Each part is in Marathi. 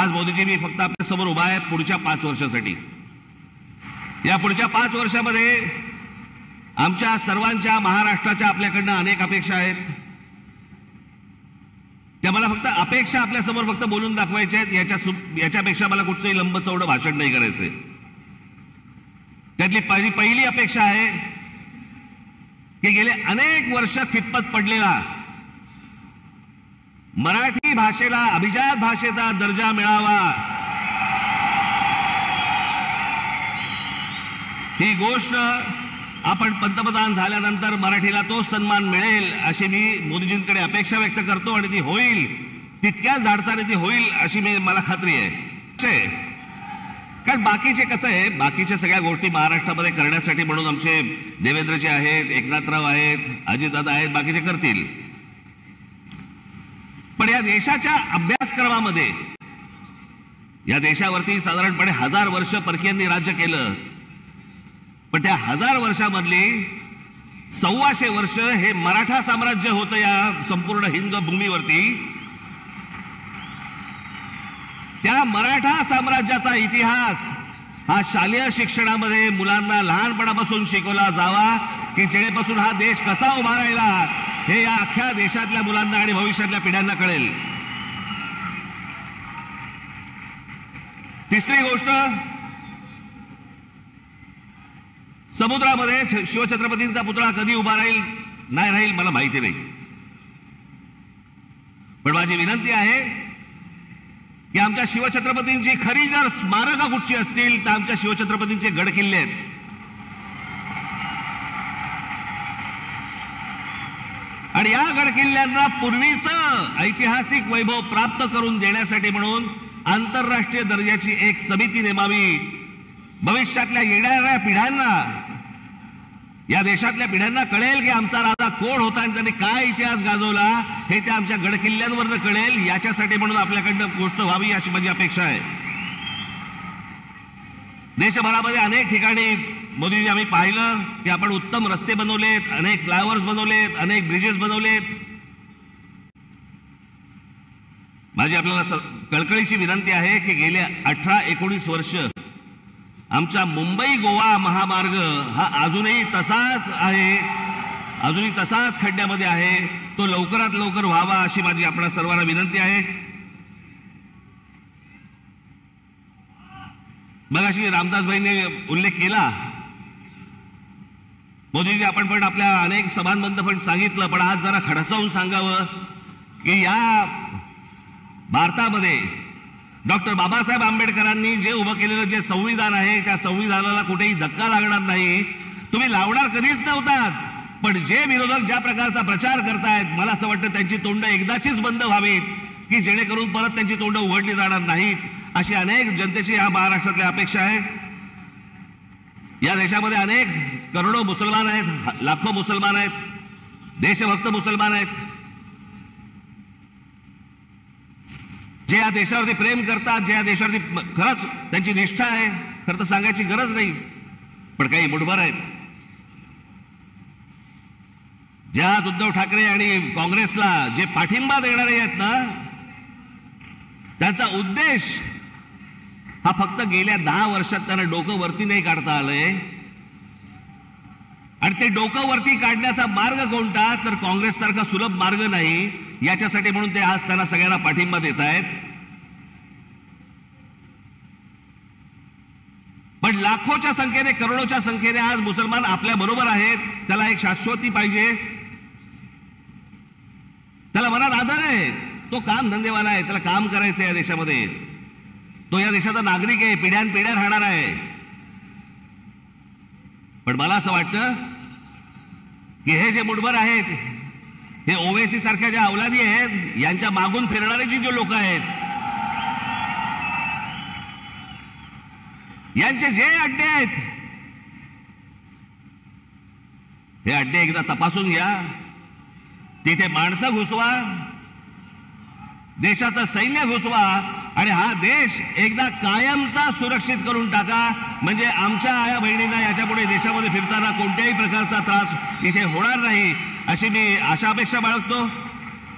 आज मोदीजी मी फक्त आपल्या समोर उभा आहे पुढच्या 5 वर्षासाठी. या पुढच्या 5 वर्षामध्ये आमच्या सर्वांच्या महाराष्ट्राच्या आपल्याकडनं अनेक अपेक्षा आहेत. त्या मला फक्त अपेक्षा आपल्या समोर फक्त बोलून दाखवायच्या आहेत. याच्यापेक्षा मला कुठचंही लंबचौडं भाषण नाही करायचंय. त्यातली पहिली अपेक्षा आहे की गेले अनेक वर्ष खितपत पडलेला मराठी भाषेला अभिजात भाषेचा दर्जा मिळावा, ही गोष्ट आपण पंतप्रधान झाल्यानंतर मराठीला तो सन्मान मिळेल अशी मी मोदीजींकडे अपेक्षा व्यक्त करतो आणि ती होईल, तितक्याच धाडसाने ती होईल अशी मला खात्री आहे. कारण बाकीचे कसं आहे, बाकीच्या सगळ्या गोष्टी महाराष्ट्रामध्ये करण्यासाठी म्हणून आमचे देवेंद्रजी आहेत, एकनाथराव आहेत, अजितदादा आहेत, बाकीचे करतील. पण या देशाच्या अभ्यासक्रमामध्ये या देशावरती साधारणपणे 1000 वर्ष परकीयांनी राज्य केलं. पण त्या 1000 वर्षामधली 1400 वर्ष हे मराठा साम्राज्य होतं या संपूर्ण हिंद भूमीवरती. त्या मराठा साम्राज्याचा इतिहास हा शालेय शिक्षणामध्ये मुलांना लहानपणापासून शिकवला जावा की जेणेपासून हा देश कसा उभा राहिला हे या अख्ख्या देशातल्या मुलांना आणि भविष्यातल्या पिढ्यांना कळेल. तिसरी गोष्ट, समुद्रामध्ये शिवछत्रपतींचा पुतळा कधी उभा राहील नाही राहील मला माहिती नाही. पण माझी विनंती आहे की आमच्या शिवछत्रपतींची खरी जर स्मारकं कुठची असतील तर आमच्या शिवछत्रपतींचे गड किल्ले आहेत. आणि या गड किल्ल्यांना पूर्वीचं ऐतिहासिक वैभव प्राप्त करून देण्यासाठी म्हणून आंतरराष्ट्रीय दर्जाची एक समिती नेमावी. भविष्यातल्या येणाऱ्या पिढ्यांना, या देशातल्या पिढ्यांना कळेल की आमचा राजा कोण होता आणि त्यांनी काय इतिहास गाजवला हे त्या आमच्या गड किल्ल्यांवरनं कळेल. याच्यासाठी म्हणून आपल्याकडनं गोष्ट व्हावी अशी माझी अपेक्षा आहे. देशभरामध्ये अनेक ठिकाणी मोदीजी आम्ही पाहिलं की आपण उत्तम रस्ते बनवलेत, अनेक फ्लायओव्हर्स बनवलेत, अनेक ब्रिजेस बनवलेत. माझी आपल्याला कळकळीची विनंती आहे की गेले 18-19 वर्ष आमचा मुंबई गोवा महामार्ग हा अजूनही तसाच आहे, अजूनही तसाच खड्ड्यामध्ये आहे. तो लवकरात लवकर व्हावा अशी माझी आपल्या सर्वांना विनंती आहे. मगाशी रामदासभाईंनी उल्लेख केला, मोदीजी आपण पण आपल्या अनेक सभांबद्दल पण सांगितलं, पण आज जरा खडसावून सांगावं की या भारतामध्ये डॉक्टर बाबासाहेब आंबेडकरांनी जे उभं केलेलं जे संविधान आहे त्या संविधानाला कुठेही धक्का लागणार नाही. तुम्ही लावणार कधीच नव्हतात, पण जे विरोधक ज्या प्रकारचा प्रचार करतायत मला असं वाटतं त्यांची तोंड एकदाचीच बंद व्हावीत की जेणेकरून परत त्यांची तोंड उघडली जाणार नाहीत, अशी अनेक जनतेची या महाराष्ट्रातली अपेक्षा आहे. या देशामध्ये अनेक करोडो मुसलमान आहेत, लाखो मुसलमान आहेत, देशभक्त मुसलमान आहेत, जे या देशावरती प्रेम करतात, जे या देशावरती खरंच त्यांची निष्ठा आहे. खरं तर सांगायची गरज नाही, पण काही मुठभर आहेत जे आज उद्धव ठाकरे आणि काँग्रेसला जे पाठिंबा देणारे आहेत ना, त्यांचा उद्देश हा फक्त गेल्या 10 वर्षात त्यांना डोकं वरती नाही काढता आलंय. आणि ते डोकं वरती काढण्याचा मार्ग कोणता, तर काँग्रेस सारखा सुलभ मार्ग नाही. याच्यासाठी म्हणून ते आज त्यांना सगळ्यांना पाठिंबा देत आहेत. पण लाखोच्या संख्येने, करोडोच्या संख्येने आज मुसलमान आपल्या बरोबर आहेत. त्याला एक शाश्वती पाहिजे, त्याला मनात आदर आहे, तो काम धंदेवाला आहे, त्याला काम करायचं या देशामध्ये, तो या देशाचा नागरिक आहे, पिढ्यानपिढ्या राहणार आहे. पण मला असं वाटतं की हे जे मुठभर आहेत, हे ओवेसी सारख्या ज्या अवलादी आहेत, यांच्या मागून फिरणारे जे लोक आहेत, यांचे जे अड्डे आहेत, हे अड्डे एकदा तपासून घ्या. तिथे माणसं घुसवा, देशाचं सैन्य घुसवा आणि हा देश एकदा कायमचा सुरक्षित करून टाका. म्हणजे आमच्या आया बहिणींना याच्यापुढे देशामध्ये फिरताना कोणत्याही प्रकारचा त्रास इथे होणार नाही अशी मी आशा अपेक्षा बाळगतो.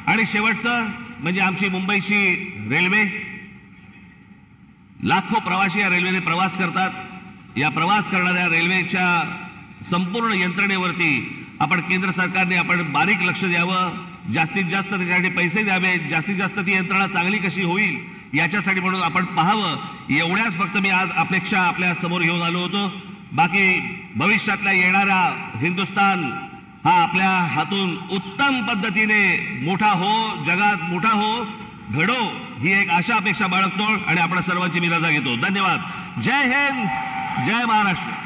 आणि शेवटचं म्हणजे आमची मुंबईची रेल्वे, लाखो प्रवासी या रेल्वेने प्रवास करतात। या प्रवास करणाऱ्या रेल्वेच्या संपूर्ण यंत्रणेवरती आपण केंद्र सरकारने आपण बारीक लक्ष द्यावं, जास्तीत जास्त त्याच्यासाठी पैसे द्यावे, जास्तीत जास्त ती यंत्रणा चांगली कशी होईल याच्यासाठी म्हणून आपण पाहावं। एवढ्याच फक्त मी आज अपेक्षा आपल्या समोर घेऊन आलो होतो। बाकी भविष्यातला येणारा हिंदुस्तान हा आपल्या हातून उत्तम पद्धतीने मोठा हो, जगात मोठा हो, घडो ही एक आशा अपेक्षा बाळगतो आणि आपण सर्वांची मी रजा घेतो। धन्यवाद। जय हिंद, जय महाराष्ट्र।